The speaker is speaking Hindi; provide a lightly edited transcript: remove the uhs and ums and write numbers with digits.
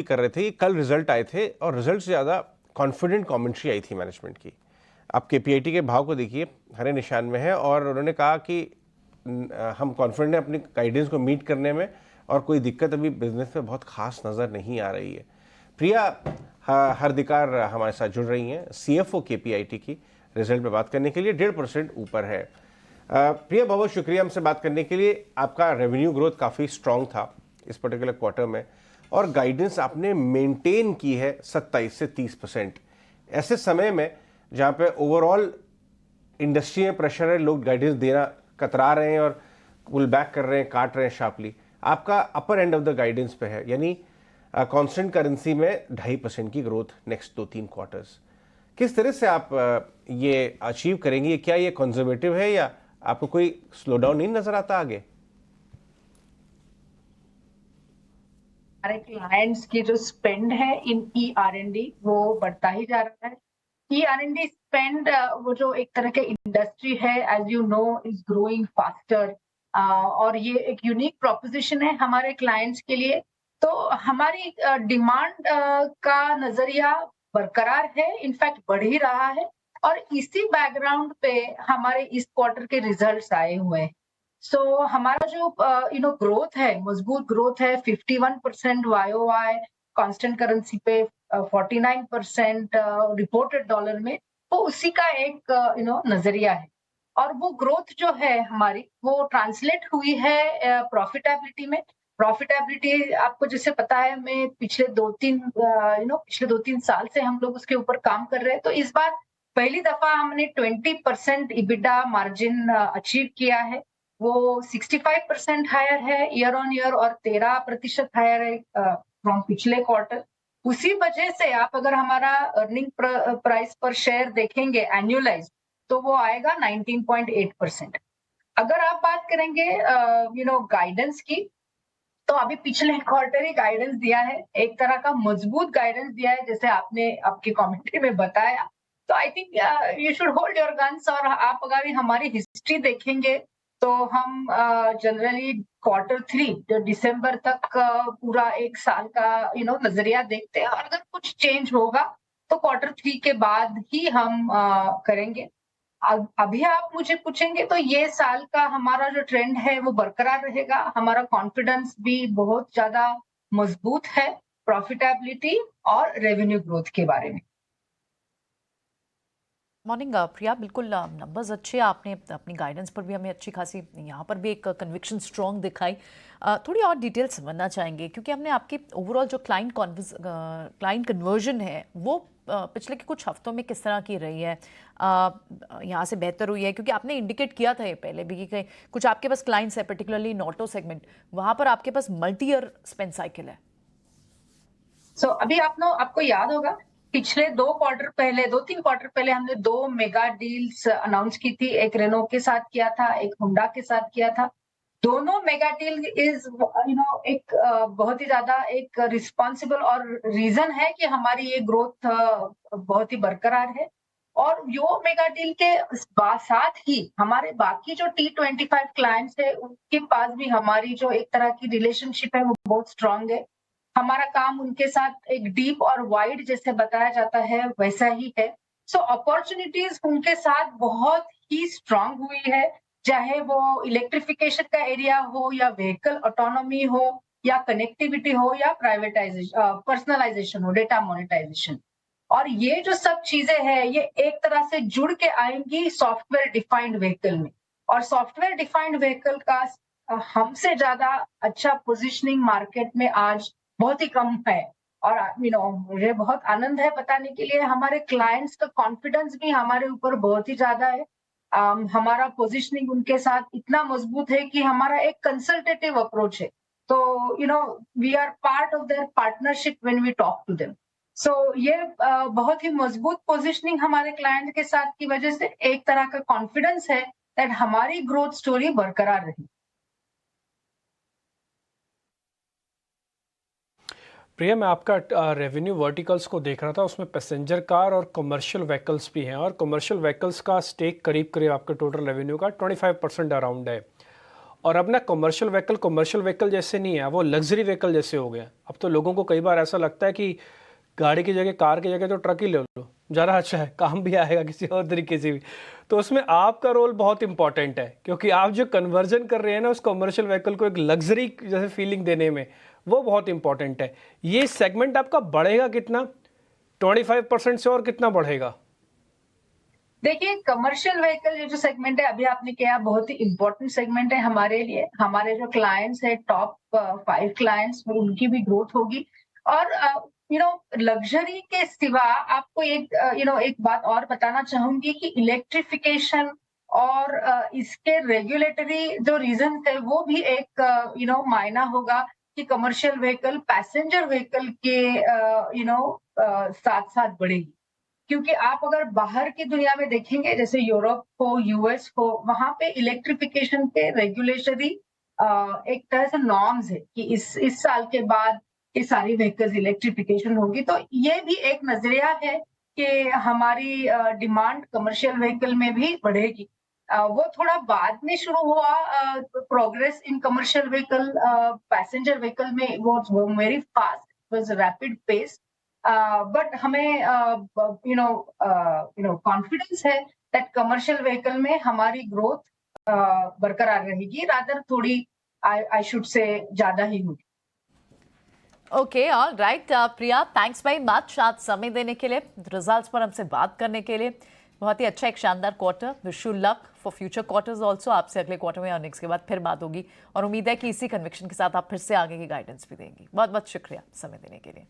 कर रहे थे, कल रिजल्ट आए थे और रिजल्ट से ज़्यादा कॉन्फिडेंट कमेंट्री आई थी मैनेजमेंट की। आप केपीआईटी के भाव को देखिए, हरे निशान में है और उन्होंने कहा कि हम कॉन्फिडेंट हैं अपनी गाइडेंस को मीट करने में और कोई दिक्कत अभी बिजनेस में बहुत खास नज़र नहीं आ रही है। प्रिया हरदिकार हमारे साथ जुड़ रही हैं, सीएफओ केपीआईटी की, रिजल्ट पे बात करने के लिए 1.5% ऊपर है। प्रिया, बहुत बहुत शुक्रिया हमसे बात करने के लिए। आपका रेवेन्यू ग्रोथ काफ़ी स्ट्रांग था इस पर्टिकुलर क्वार्टर में और गाइडेंस आपने मेंटेन की है 27 से 30%। ऐसे समय में जहाँ पे ओवरऑल इंडस्ट्री में प्रेशर है, लोग गाइडेंस देना कतरा रहे हैं और पुल बैक कर रहे हैं, काट रहे हैं शार्पली, आपका अपर एंड ऑफ द गाइडेंस पे है, यानी कांस्टेंट करेंसी में 2.5% की ग्रोथ नेक्स्ट 2-3 क्वार्टर्स। किस तरह से आप ये अचीव करेंगे? क्या ये कंजर्वेटिव है या आपको कोई स्लो डाउन नहीं नजर आता आगे? हमारे क्लाइंट्स की जो स्पेंड है इन ER&D वो बढ़ता ही जा रहा है। ER&D स्पेंड वो जो एक तरह के इंडस्ट्री है, as you know, is growing faster और ये एक यूनिक प्रोपोजिशन है हमारे क्लाइंट्स के लिए। तो हमारी डिमांड का नजरिया बरकरार है, इनफैक्ट बढ़ ही रहा है और इसी बैकग्राउंड पे हमारे इस क्वार्टर के रिजल्ट्स आए हुए हैं। हमारा जो ग्रोथ है, मजबूत ग्रोथ है, 51% YOY कांस्टेंट करेंसी पे, 49% रिपोर्टेड डॉलर में, तो उसी का एक नजरिया है। और वो ग्रोथ जो है हमारी, वो ट्रांसलेट हुई है प्रॉफिटेबिलिटी में। प्रॉफिटेबिलिटी आपको जैसे पता है, मैं पिछले 2-3 साल से हम लोग उसके ऊपर काम कर रहे हैं। तो इस बार पहली दफा हमने 20% EBITDA मार्जिन अचीव किया है। वो 65% हायर है ईयर ऑन ईयर और 13% हायर है फ्रॉम पिछले क्वार्टर। उसी वजह से आप अगर हमारा अर्निंग प्राइस पर शेयर देखेंगे एनुअलाइज, तो वो आएगा 19.8%। अगर आप बात करेंगे गाइडेंस की, तो अभी पिछले क्वार्टर ही गाइडेंस दिया है, एक तरह का मजबूत गाइडेंस दिया है, जैसे आपने आपकी कमेंट्री में बताया। तो I think you should hold your guns. और आप अगर हमारी हिस्ट्री देखेंगे तो हम जनरली Q3 जो दिसंबर तक पूरा एक साल का नजरिया देखते हैं और अगर कुछ चेंज होगा तो Q3 के बाद ही हम करेंगे। अभी आप मुझे पूछेंगे तो ये साल का हमारा जो ट्रेंड है वो बरकरार रहेगा। हमारा कॉन्फिडेंस भी बहुत ज्यादा मजबूत है प्रॉफिटेबिलिटी और रेवेन्यू ग्रोथ के बारे में। मॉर्निंग प्रिया, बिल्कुल नंबर्स अच्छे, आपने अपनी गाइडेंस पर भी हमें अच्छी खासी, यहाँ पर भी एक कन्विक्शन स्ट्रॉन्ग दिखाई। थोड़ी और डिटेल समझना चाहेंगे क्योंकि हमने आपकी ओवरऑल जो क्लाइंट कन्वर्जन है वो पिछले के कुछ हफ्तों में किस तरह की रही है, यहाँ से बेहतर हुई है? क्योंकि आपने इंडिकेट किया था ये पहले भी कि कुछ आपके पास क्लाइंट्स है पर्टिकुलरली इन ऑटो सेगमेंट, वहाँ पर आपके पास मल्टी ईयर स्पेंड साइकिल है। अभी आपको याद होगा, पिछले 2-3 क्वार्टर पहले हमने 2 मेगा डील्स अनाउंस की थी। एक रेनो के साथ किया था, एक होंडा के साथ किया था। दोनों मेगा डील इज एक बहुत ही ज्यादा एक रिस्पॉन्सिबल और रीजन है कि हमारी ये ग्रोथ बहुत ही बरकरार है। और यो मेगा डील के साथ ही हमारे बाकी जो T25 क्लाइंट्स है, उनके पास भी हमारी जो एक तरह की रिलेशनशिप है वो बहुत स्ट्रांग है। हमारा काम उनके साथ एक डीप और वाइड जैसे बताया जाता है वैसा ही है। अपॉर्चुनिटीज उनके साथ बहुत ही स्ट्रांग हुई है, चाहे वो इलेक्ट्रिफिकेशन का एरिया हो या व्हीकल ऑटोनॉमी हो या कनेक्टिविटी हो या प्राइवेटाइजेशन, पर्सनलाइजेशन हो, डेटा मोनेटाइजेशन। और ये जो सब चीजें हैं ये एक तरह से जुड़ के आएंगी सॉफ्टवेयर डिफाइंड व्हीकल में। और सॉफ्टवेयर डिफाइंड व्हीकल का हमसे ज्यादा अच्छा पोजीशनिंग मार्केट में आज बहुत ही कम है। और मुझे बहुत आनंद है बताने के लिए, हमारे क्लाइंट्स का कॉन्फिडेंस भी हमारे ऊपर बहुत ही ज्यादा है। हमारा पोजीशनिंग उनके साथ इतना मजबूत है कि हमारा एक कंसल्टेटिव अप्रोच है। तो we are part of their partnership when we talk to them. ये बहुत ही मजबूत पोजीशनिंग हमारे क्लाइंट के साथ की वजह से एक तरह का कॉन्फिडेंस है दैट हमारी ग्रोथ स्टोरी बरकरार रही। प्रिया, मैं आपका रेवेन्यू वर्टिकल्स को देख रहा था, उसमें पैसेंजर कार और कमर्शियल व्हीकल्स भी हैं और कमर्शियल व्हीकल्स का स्टेक करीब करीब आपके टोटल रेवेन्यू का 25% अराउंड है। और अब ना कमर्शियल व्हीकल जैसे नहीं है, वो लग्जरी व्हीकल जैसे हो गया। अब तो लोगों को कई बार ऐसा लगता है कि गाड़ी की जगह, कार की जगह तो ट्रक ही ले लो, ज़्यादा अच्छा है, काम भी आएगा किसी और तरीके से भी। तो उसमें आपका रोल बहुत इंपॉर्टेंट है, क्योंकि आप जो कन्वर्जन कर रहे हैं ना उस कमर्शियल व्हीकल को एक लग्जरी जैसे फीलिंग देने में, वो बहुत इंपॉर्टेंट है। ये सेगमेंट आपका बढ़ेगा कितना, 25% से, और कितना बढ़ेगा? देखिए, कमर्शियल व्हीकल ये जो सेगमेंट है, अभी आपने किया, बहुत ही इंपॉर्टेंट सेगमेंट है हमारे लिए। हमारे जो क्लाइंट्स है, टॉप 5 क्लाइंट्स, उनकी भी ग्रोथ होगी। और लग्जरी के सिवा आपको एक बात और बताना चाहूंगी कि इलेक्ट्रिफिकेशन और इसके रेगुलेटरी जो रीजन है, वो भी एक मायना होगा कि कमर्शियल व्हीकल पैसेंजर व्हीकल के साथ साथ बढ़ेगी। क्योंकि आप अगर बाहर की दुनिया में देखेंगे, जैसे यूरोप हो, यूएस हो, वहां पे इलेक्ट्रिफिकेशन के रेगुलेटरी एक तरह से नॉर्म्स है कि इस साल के बाद ये सारी व्हीकल्स इलेक्ट्रिफिकेशन होगी। तो ये भी एक नजरिया है कि हमारी डिमांड कमर्शियल व्हीकल में भी बढ़ेगी। वो थोड़ा बाद में शुरू हुआ progress in commercial vehicle. Passenger vehicle में वो very fast, was rapid pace. But हमें कॉन्फिडेंस है दैट कमर्शियल व्हीकल में हमारी ग्रोथ बरकरार रहेगी, रादर थोड़ी आई शुड से ज्यादा ही होगी। ओके, ऑल राइट प्रिया, थैंक्स वेरी मच आज समय देने के लिए, रिजल्ट्स पर हमसे बात करने के लिए। बहुत ही अच्छा, एक शानदार quarter. Wish you luck for future quarters also. आपसे अगले क्वार्टर में अर्निंग्स के बाद फिर बात होगी और उम्मीद है कि इसी कन्विक्शन के साथ आप फिर से आगे की गाइडेंस भी देंगी। बहुत बहुत शुक्रिया समय देने के लिए।